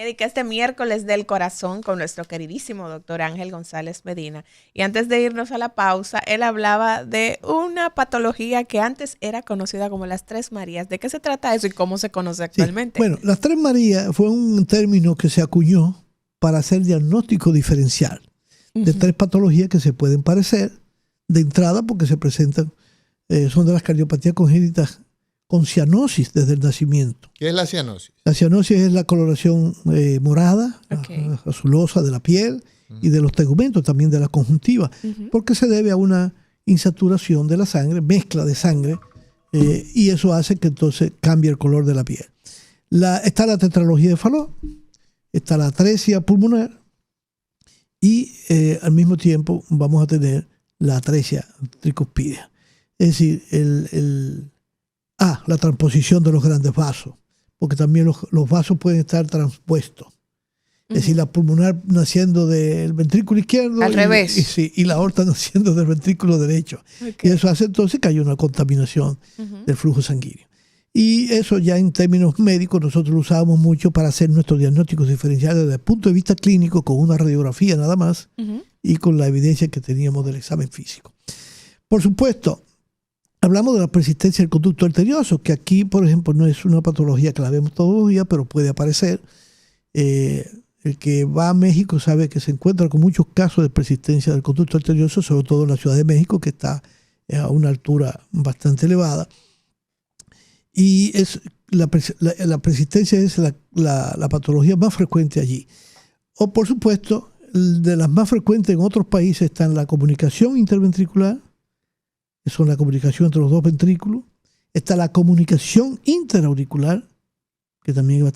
Médica, este miércoles del corazón con nuestro queridísimo doctor Ángel González Medina. Y antes de irnos a la pausa, él hablaba de una patología que antes era conocida como las Tres Marías. ¿De qué se trata eso y cómo se conoce actualmente? Sí. Bueno, las Tres Marías fue un término que se acuñó para hacer diagnóstico diferencial de tres patologías que se pueden parecer de entrada porque se presentan, son de las cardiopatías congénitas con cianosis desde el nacimiento. ¿Qué es la cianosis? La cianosis es la coloración morada, azulosa de la piel y de los tegumentos, también de la conjuntiva, porque se debe a una insaturación de la sangre, mezcla de sangre, y eso hace que entonces cambie el color de la piel. Está la tetralogía de Fallot, está la atresia pulmonar y al mismo tiempo vamos a tener la atresia tricuspidea. Es decir, la transposición de los grandes vasos, porque también los vasos pueden estar transpuestos. Es decir, la pulmonar naciendo del ventrículo izquierdo al revés. Y la aorta naciendo del ventrículo derecho. Y eso hace entonces que haya una contaminación del flujo sanguíneo. Y eso ya en términos médicos nosotros lo usábamos mucho para hacer nuestros diagnósticos diferenciales desde el punto de vista clínico, con una radiografía nada más y con la evidencia que teníamos del examen físico. Por supuesto, hablamos de la persistencia del conducto arterioso, que aquí, por ejemplo, no es una patología que la vemos todos los días, pero puede aparecer. El que va a México sabe que se encuentra con muchos casos de persistencia del conducto arterioso, sobre todo en la Ciudad de México, que está a una altura bastante elevada. Y la persistencia es la patología más frecuente allí. O, por supuesto, de las más frecuentes en otros países están la comunicación interventricular, que son la comunicación entre los dos ventrículos. Está la comunicación interauricular, que también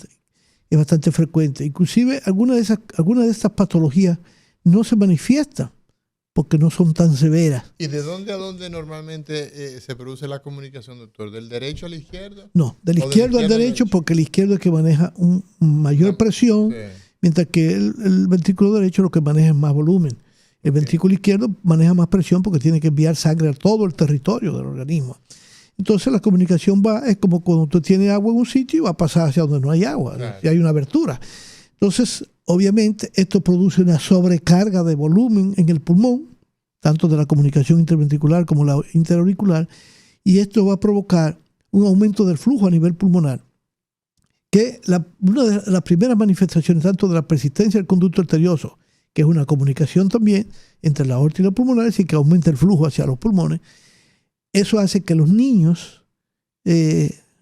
es bastante frecuente. Inclusive algunas de estas patologías no se manifiestan porque no son tan severas. ¿Y de dónde a dónde normalmente se produce la comunicación, doctor? ¿Del derecho a la izquierda? No, del izquierdo al derecho, porque el izquierdo es que maneja mayor presión, mientras que el ventrículo derecho lo que maneja es más volumen. El ventrículo izquierdo maneja más presión porque tiene que enviar sangre a todo el territorio del organismo. Entonces la comunicación es como cuando tú tienes agua en un sitio y va a pasar hacia donde no hay agua, si hay una abertura. Entonces, obviamente, esto produce una sobrecarga de volumen en el pulmón, tanto de la comunicación interventricular como la interauricular, y esto va a provocar un aumento del flujo a nivel pulmonar, que una de las primeras manifestaciones tanto de la persistencia del conducto arterioso, que es una comunicación también entre la aorta y la pulmonar, es decir, que aumenta el flujo hacia los pulmones. Eso hace que los niños,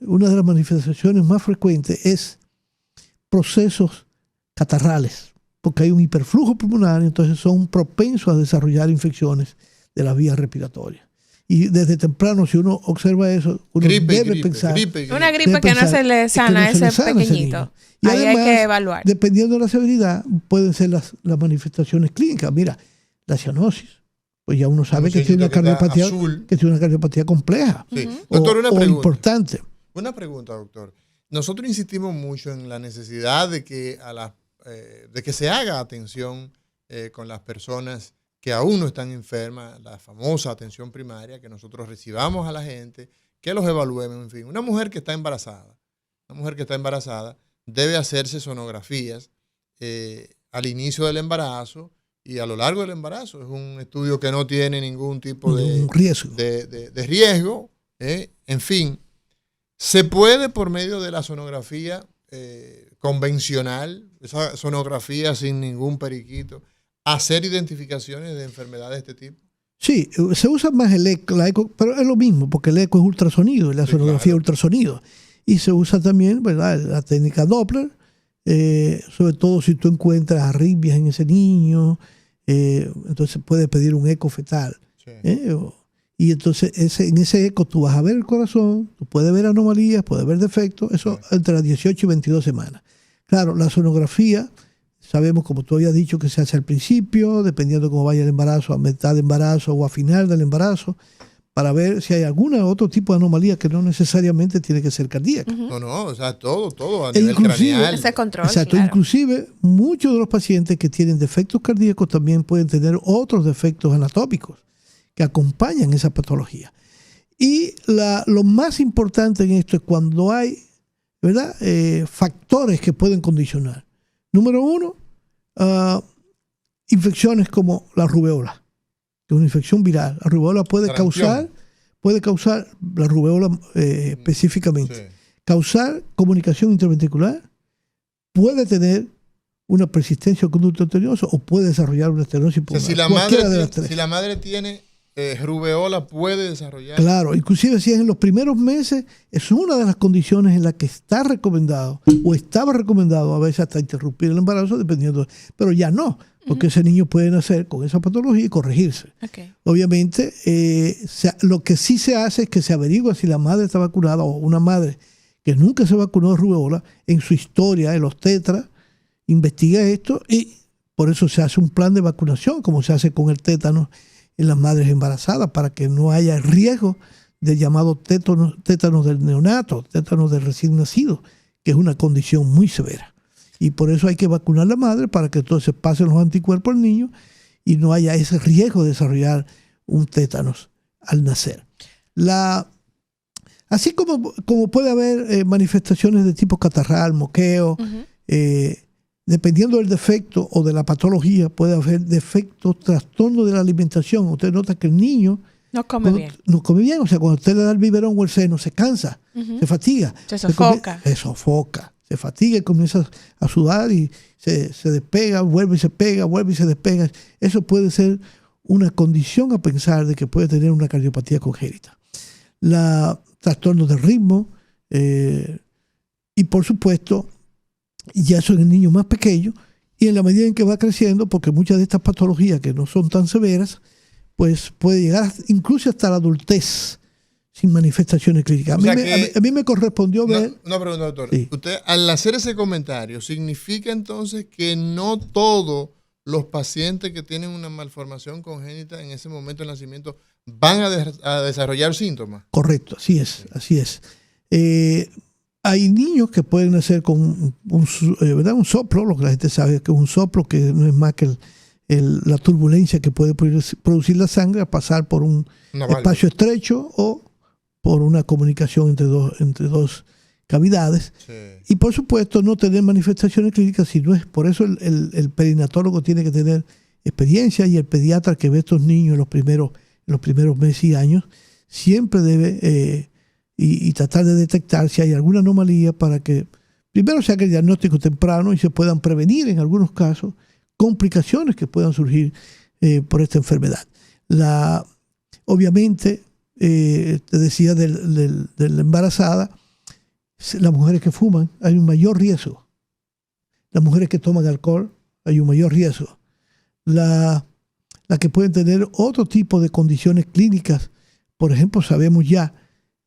una de las manifestaciones más frecuentes es procesos catarrales, porque hay un hiperflujo pulmonar, entonces son propensos a desarrollar infecciones de las vías respiratorias. Y desde temprano, si uno observa eso, uno debe pensar. Una gripe que no se le sana a ese pequeñito. Y ahí además, hay que evaluar. Dependiendo de la severidad, pueden ser las manifestaciones clínicas. Mira, la cianosis. Pues ya uno sabe que tiene una cardiopatía compleja. Sí. Doctor, una pregunta. Importante. Una pregunta, doctor. Nosotros insistimos mucho en la necesidad de que se haga atención con las personas que aún no están enfermas, la famosa atención primaria, que nosotros recibamos a la gente, que los evaluemos, en fin. Una mujer que está embarazada debe hacerse sonografías al inicio del embarazo y a lo largo del embarazo. Es un estudio que no tiene ningún tipo de riesgo. En fin, se puede por medio de la sonografía convencional, esa sonografía sin ningún periquito, hacer identificaciones de enfermedades de este tipo. Sí, se usa más el eco, pero es lo mismo, porque el eco es ultrasonido y la sonografía es ultrasonido. Y se usa también, ¿verdad?, la técnica Doppler, sobre todo si tú encuentras arritmias en ese niño, entonces puedes pedir un eco fetal. Sí. Y entonces en ese eco tú vas a ver el corazón, tú puedes ver anomalías, puedes ver defectos, eso entre las 18 y 22 semanas. Claro, la sonografía, sabemos, como tú habías dicho, que se hace al principio, dependiendo cómo vaya el embarazo, a mitad de embarazo o a final del embarazo, para ver si hay alguna otro tipo de anomalía que no necesariamente tiene que ser cardíaca. No, o sea, todo a nivel craneal. Ese control, exacto, claro. Inclusive, muchos de los pacientes que tienen defectos cardíacos también pueden tener otros defectos anatómicos que acompañan esa patología. Y lo más importante en esto es cuando hay, ¿verdad?, factores que pueden condicionar. Número 1, infecciones como la rubeola, que es una infección viral. La rubeola puede causar, la rubeola específicamente, causar comunicación interventricular, puede tener una persistencia al conducto arterioso o puede desarrollar una estenosis pulmonar. Si la madre tiene rubeola, puede desarrollar. Claro, inclusive si es en los primeros meses, es una de las condiciones en las que está recomendado o estaba recomendado a veces hasta interrumpir el embarazo, dependiendo, pero ya no, porque ese niño puede nacer con esa patología y corregirse. Okay. Obviamente, lo que sí se hace es que se averigua si la madre está vacunada o una madre que nunca se vacunó de rubeola, en su historia, en los tetras, investiga esto y por eso se hace un plan de vacunación, como se hace con el tétano en las madres embarazadas, para que no haya riesgo del llamado tétanos del neonato, tétanos del recién nacido, que es una condición muy severa. Y por eso hay que vacunar a la madre para que entonces pasen los anticuerpos al niño y no haya ese riesgo de desarrollar un tétanos al nacer. Así como puede haber manifestaciones de tipo catarral, moqueo, dependiendo del defecto o de la patología, puede haber defectos, trastornos de la alimentación. Usted nota que el niño no come bien. No come bien. O sea, cuando usted le da el biberón o el seno, se cansa, se fatiga. Se sofoca. Se fatiga y comienza a sudar y se despega, vuelve y se pega, vuelve y se despega. Eso puede ser una condición a pensar de que puede tener una cardiopatía congénita. Trastornos del ritmo y, por supuesto, ya eso en el niño más pequeño, y en la medida en que va creciendo, porque muchas de estas patologías que no son tan severas, pues puede llegar incluso hasta la adultez sin manifestaciones clínicas. A mí me correspondió ver... Una pregunta, doctor. Sí. Usted, al hacer ese comentario, ¿significa entonces que no todos los pacientes que tienen una malformación congénita en ese momento del nacimiento van a desarrollar síntomas? Correcto, así es. Hay niños que pueden nacer con un soplo, lo que la gente sabe que es un soplo, que no es más que la turbulencia que puede producir la sangre a pasar por un espacio estrecho o por una comunicación entre dos cavidades. Sí. Y por supuesto no tener manifestaciones clínicas, si no es por eso el perinatólogo tiene que tener experiencia, y el pediatra que ve a estos niños en los primeros meses y años siempre debe y tratar de detectar si hay alguna anomalía para que primero se haga el diagnóstico temprano y se puedan prevenir en algunos casos complicaciones que puedan surgir por esta enfermedad. Obviamente, te decía de la embarazada, las mujeres que fuman hay un mayor riesgo. Las mujeres que toman alcohol hay un mayor riesgo. Las que pueden tener otro tipo de condiciones clínicas, por ejemplo, sabemos ya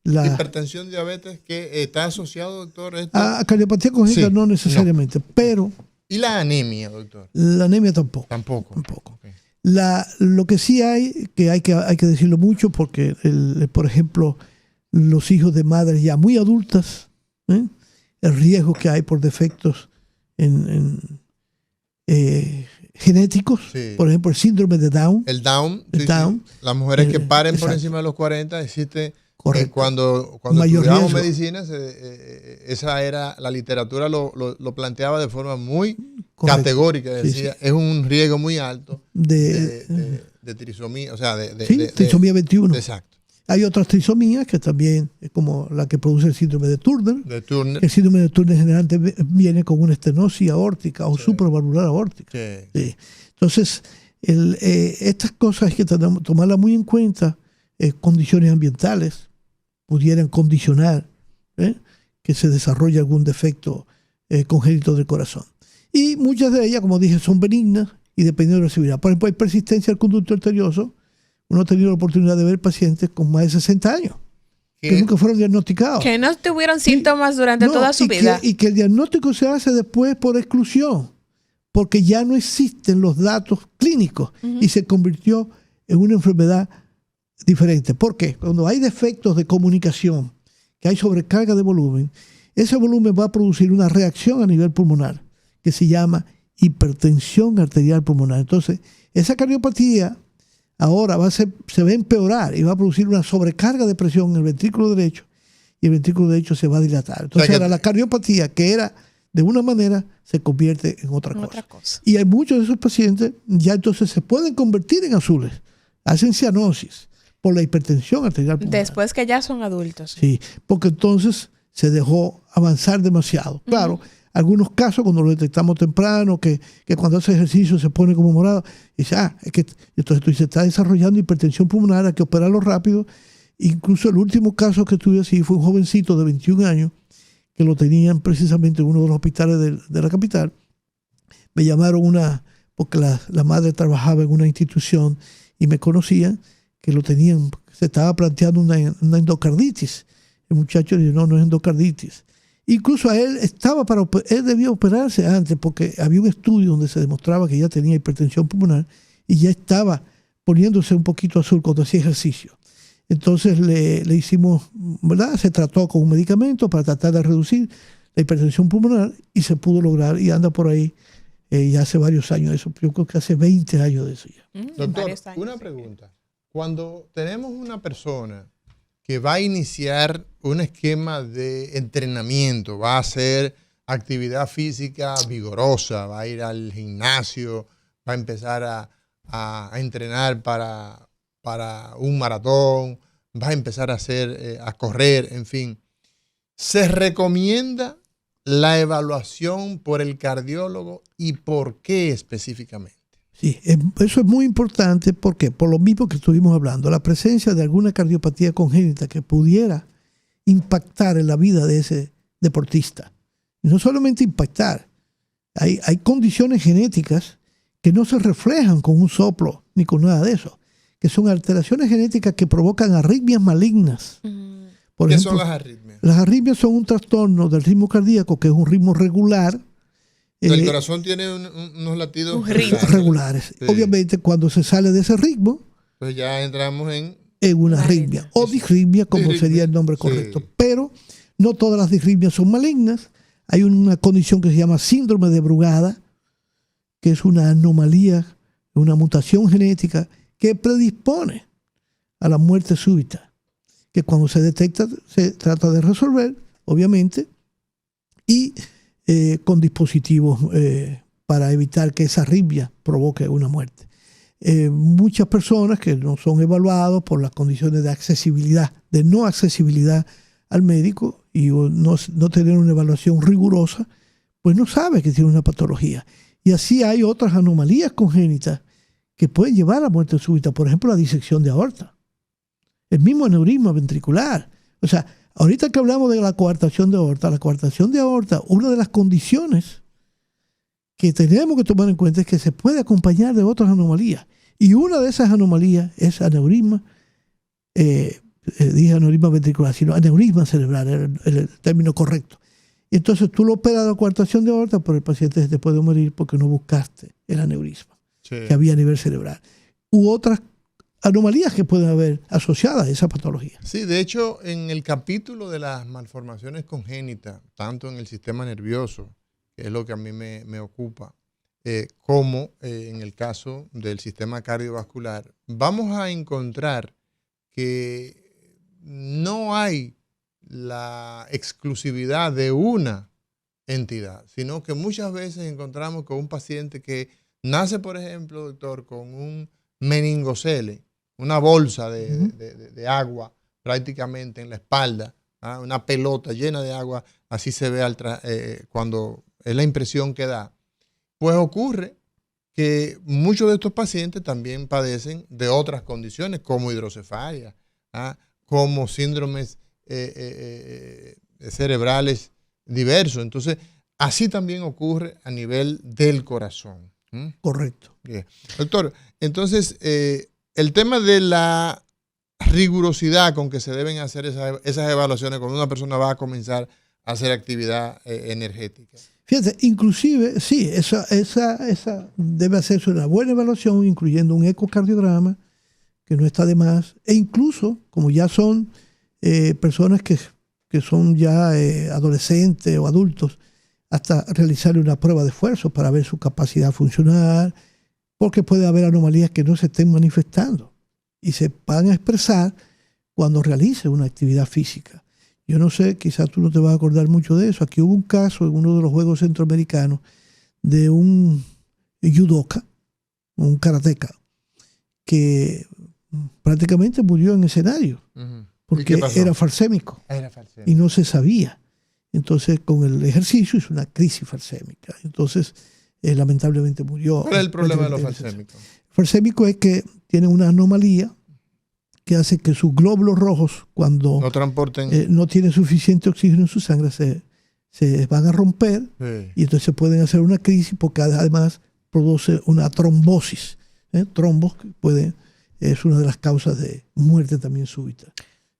la hipertensión, diabetes, que está asociado, doctor, a cardiopatía congénita, sí, no necesariamente, no. Pero... ¿Y la anemia, doctor? La anemia tampoco. Okay. Lo que sí hay que decirlo mucho, porque por ejemplo, los hijos de madres ya muy adultas, el riesgo que hay por defectos genéticos, sí. Por ejemplo, el síndrome de Down. El Down. Sí. Las mujeres que paren por encima de los 40, existe. Cuando estudiábamos medicina, esa era, la literatura lo planteaba de forma muy categórica. Decía, es un riesgo muy alto de trisomía, o sea, trisomía 21. Exacto. Hay otras trisomías que también, como la que produce el síndrome de Turner. El síndrome de Turner generalmente viene con una estenosis aórtica o supravalvular aórtica. Sí. Entonces, estas cosas hay que tomarlas muy en cuenta. Condiciones ambientales pudieran condicionar que se desarrolle algún defecto congénito del corazón. Y muchas de ellas, como dije, son benignas y dependiendo de la severidad. Por ejemplo, hay persistencia del conducto arterioso. Uno ha tenido la oportunidad de ver pacientes con más de 60 años que nunca fueron diagnosticados. Que no tuvieron síntomas durante toda su vida. Y que el diagnóstico se hace después por exclusión, porque ya no existen los datos clínicos y se convirtió en una enfermedad diferente. ¿Por qué? Cuando hay defectos de comunicación, que hay sobrecarga de volumen, ese volumen va a producir una reacción a nivel pulmonar que se llama hipertensión arterial pulmonar. Entonces, esa cardiopatía ahora se va a empeorar y va a producir una sobrecarga de presión en el ventrículo derecho y el ventrículo derecho se va a dilatar. Entonces, la cardiopatía que era de una manera se convierte en otra cosa. Y hay muchos de esos pacientes ya entonces se pueden convertir en azules, hacen cianosis por la hipertensión arterial pulmonar. Después que ya son adultos. Sí, porque entonces se dejó avanzar demasiado. Claro, algunos casos cuando lo detectamos temprano, que cuando hace ejercicio se pone como morado, y dice, es que entonces tú dices, está desarrollando hipertensión pulmonar, hay que operarlo rápido. Incluso el último caso que tuve así fue un jovencito de 21 años que lo tenían precisamente en uno de los hospitales de la capital. Me llamaron porque la madre trabajaba en una institución y me conocían que lo tenían, se estaba planteando una endocarditis. El muchacho dijo, no es endocarditis. Incluso a él él debía operarse antes porque había un estudio donde se demostraba que ya tenía hipertensión pulmonar y ya estaba poniéndose un poquito azul cuando hacía ejercicio. Entonces le hicimos, ¿verdad? Se trató con un medicamento para tratar de reducir la hipertensión pulmonar y se pudo lograr y anda por ahí ya hace varios años de eso. Yo creo que hace 20 años de eso ya. Doctor, una pregunta. Cuando tenemos una persona que va a iniciar un esquema de entrenamiento, va a hacer actividad física vigorosa, va a ir al gimnasio, va a empezar a entrenar para un maratón, va a empezar a correr, en fin. ¿Se recomienda la evaluación por el cardiólogo y por qué específicamente? Sí, eso es muy importante porque por lo mismo que estuvimos hablando, la presencia de alguna cardiopatía congénita que pudiera impactar en la vida de ese deportista. Y no solamente impactar, hay condiciones genéticas que no se reflejan con un soplo ni con nada de eso, que son alteraciones genéticas que provocan arritmias malignas. ¿Qué son las arritmias? Las arritmias son un trastorno del ritmo cardíaco que es un ritmo regular. El corazón tiene unos latidos regulares. Sí. Obviamente, cuando se sale de ese ritmo, pues ya entramos en una arritmia o disritmia, como sería el nombre correcto. Sí. Pero no todas las disritmias son malignas. Hay una condición que se llama síndrome de Brugada, que es una anomalía, una mutación genética que predispone a la muerte súbita, que cuando se detecta se trata de resolver, obviamente, y con dispositivos para evitar que esa arritmia provoque una muerte. Muchas personas que no son evaluados por las condiciones de accesibilidad, de no accesibilidad al médico y no tener una evaluación rigurosa, pues no sabe que tiene una patología. Y así hay otras anomalías congénitas que pueden llevar a la muerte súbita, por ejemplo, la disección de aorta, el mismo aneurisma ventricular. O sea, ahorita que hablamos de la coartación de aorta, una de las condiciones que tenemos que tomar en cuenta es que se puede acompañar de otras anomalías. Y una de esas anomalías es aneurisma, dije aneurisma ventricular, sino aneurisma cerebral, el término correcto. Y entonces tú lo operas de la coartación de aorta, pero el paciente se te puede morir porque no buscaste el aneurisma que había a nivel cerebral. U otras anomalías que pueden haber asociadas a esa patología. Sí, de hecho, en el capítulo de las malformaciones congénitas, tanto en el sistema nervioso, que es lo que a mí me ocupa, como en el caso del sistema cardiovascular, vamos a encontrar que no hay la exclusividad de una entidad, sino que muchas veces encontramos con un paciente que nace, por ejemplo, doctor, con un meningocele, una bolsa de agua prácticamente en la espalda, una pelota llena de agua, así se ve cuando es la impresión que da. Pues ocurre que muchos de estos pacientes también padecen de otras condiciones como hidrocefalia, como síndromes cerebrales diversos. Entonces, así también ocurre a nivel del corazón. Correcto. Bien. Doctor, entonces, el tema de la rigurosidad con que se deben hacer esas evaluaciones cuando una persona va a comenzar a hacer actividad energética. Fíjate, inclusive, sí, esa debe hacerse una buena evaluación, incluyendo un ecocardiograma, que no está de más, e incluso, como ya son personas que son ya adolescentes o adultos, hasta realizarle una prueba de esfuerzo para ver su capacidad funcional, porque puede haber anomalías que no se estén manifestando y se van a expresar cuando realice una actividad física. Yo no sé, quizás tú no te vas a acordar mucho de eso. Aquí hubo un caso en uno de los Juegos Centroamericanos de un judoka, un karateca, que prácticamente murió en escenario porque era falsémico y no se sabía. Entonces, con el ejercicio hizo una crisis falsémica. Entonces, lamentablemente murió. ¿Cuál es el problema de los falsémicos? El falsémico es que tiene una anomalía que hace que sus glóbulos rojos, cuando no transporten, no tiene suficiente oxígeno en su sangre, se van a romper y entonces pueden hacer una crisis porque además produce una trombosis. Trombos que es una de las causas de muerte también súbita.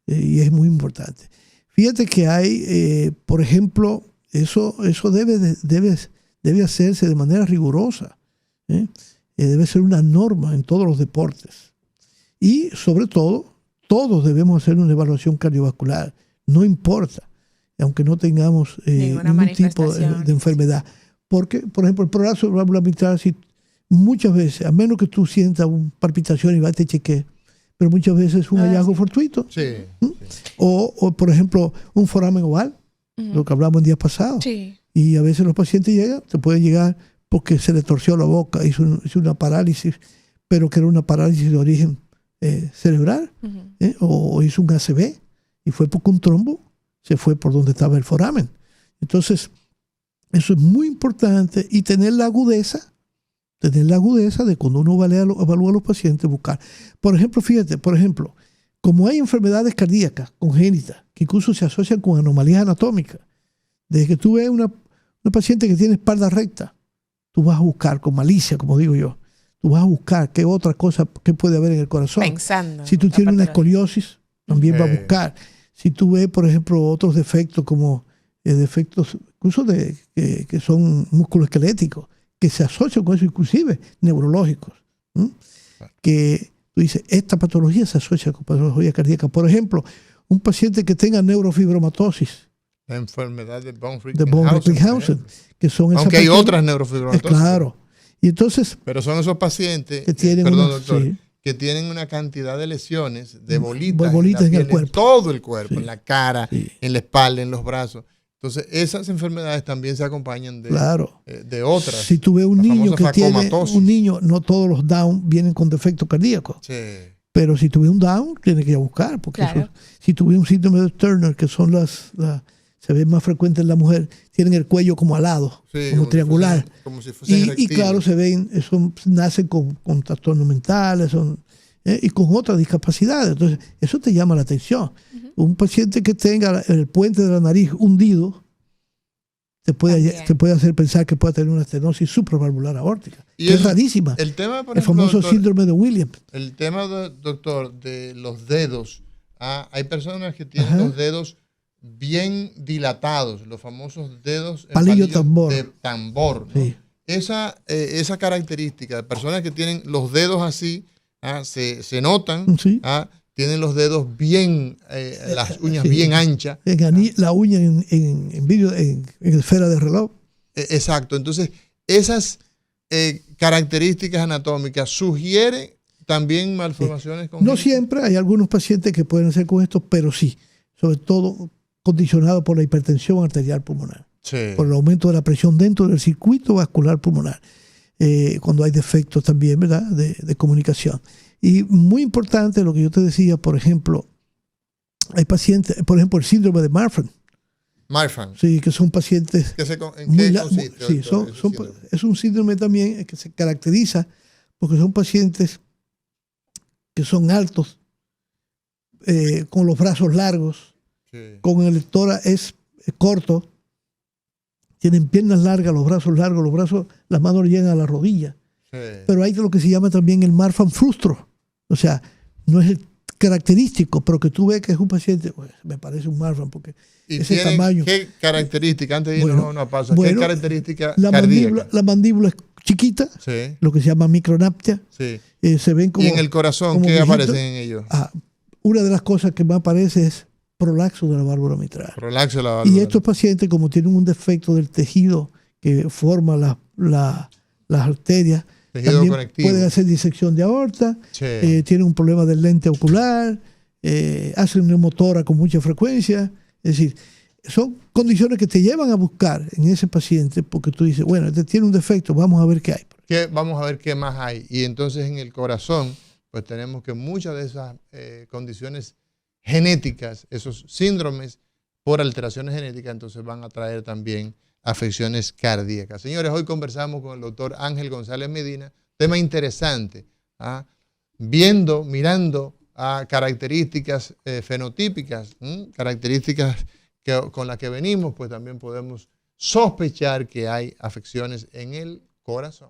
Y es muy importante. Fíjate que hay, por ejemplo, eso debe hacerse de manera rigurosa. Debe ser una norma en todos los deportes. Y sobre todo, todos debemos hacer una evaluación cardiovascular. No importa, aunque no tengamos ningún tipo de enfermedad. Porque, por ejemplo, el prolapso valvular mitral, muchas veces, a menos que tú sientas una palpitación y vas y te chequees, pero muchas veces es un hallazgo fortuito. Sí. O, por ejemplo, un foramen oval, lo que hablamos el día pasado. Sí. Y a veces los pacientes te pueden llegar porque se le torció la boca, hizo una parálisis, pero que era una parálisis de origen cerebral, o hizo un ACV, y fue porque un trombo se fue por donde estaba el foramen. Entonces, eso es muy importante, y tener la agudeza de cuando uno evalúa a los pacientes, buscar. Por ejemplo, fíjate, como hay enfermedades cardíacas congénitas que incluso se asocian con anomalías anatómicas, desde que tú ves una paciente que tiene espalda recta, tú vas a buscar con malicia, como digo yo, tú vas a buscar qué otra cosa que puede haber en el corazón. Pensando. Si tú tienes una escoliosis, también vas a buscar. Si tú ves, por ejemplo, otros defectos como defectos incluso que son musculoesqueléticos, que se asocian con eso, inclusive neurológicos, que tú dices, esta patología se asocia con patología cardíaca. Por ejemplo, un paciente que tenga neurofibromatosis, la enfermedad de von Wrightenhausen, que son esas. Aunque hay otras neurofibromatosis. Claro. Y entonces, pero son esos pacientes que tienen que tienen una cantidad de lesiones, de bolitas en el cuerpo. En todo el cuerpo, en la cara, Sí. en la espalda, en los brazos. Entonces, esas enfermedades también se acompañan de otras. Si tú ves un niño, no todos los Down vienen con defecto cardíaco. Sí. Pero si tú ves un Down, tienes que ir a buscar. Porque si tú ves un síndrome de Turner, que son se ven más frecuentes en la mujer, tienen el cuello como alado, como triangular. Como si fuesen y claro, se ven, nacen con trastornos mentales, y con otras discapacidades. Entonces, eso te llama la atención. Un paciente que tenga el puente de la nariz hundido te puede hacer pensar que puede tener una estenosis supravalvular aórtica, que es rarísima. El tema, por el ejemplo, famoso doctor, síndrome de Williams. El tema, doctor, de los dedos. Hay personas que tienen los dedos bien dilatados, los famosos dedos palillo de tambor, ¿no? Sí. Esa característica de personas que tienen los dedos así, se notan, tienen los dedos bien, las uñas bien anchas. La uña en esfera de reloj. Exacto. Entonces, esas características anatómicas sugieren también malformaciones congénitas. No siempre, hay algunos pacientes que pueden ser con esto, pero sí, sobre todo condicionado por la hipertensión arterial pulmonar, por el aumento de la presión dentro del circuito vascular pulmonar, cuando hay defectos también, ¿verdad?, de comunicación. Y muy importante lo que yo te decía, por ejemplo, hay pacientes, por ejemplo, el síndrome de Marfan. Sí, que son pacientes. ¿En qué consiste? Sí, es un síndrome también que se caracteriza porque son pacientes que son altos, con los brazos largos, con el tórax es corto, tienen piernas largas, los brazos largos, las manos llegan a la rodilla. Pero hay lo que se llama también el Marfan frustro. O sea, no es el característico, pero que tú ves que es un paciente, pues, me parece un Marfan, porque ese tamaño. ¿Qué característica? Antes de irnos a una pausa, ¿qué característica cardíaca? La mandíbula es chiquita, lo que se llama micronaptia. Se ven como, ¿y en el corazón qué aparecen en ellos? Una de las cosas que más aparece es prolapso de la válvula mitral. Y estos pacientes, como tienen un defecto del tejido que forma las arterias, también pueden hacer disección de aorta, tienen un problema del lente ocular, hacen neumotora con mucha frecuencia, Es decir, son condiciones que te llevan a buscar en ese paciente porque tú dices, bueno, este tiene un defecto, vamos a ver qué hay. Vamos a ver qué más hay. Y entonces en el corazón, pues tenemos que muchas de esas condiciones genéticas, esos síndromes por alteraciones genéticas, entonces van a traer también afecciones cardíacas. Señores, hoy conversamos con el doctor Ángel González Medina, tema interesante, mirando a características fenotípicas, características con las que venimos, pues también podemos sospechar que hay afecciones en el corazón.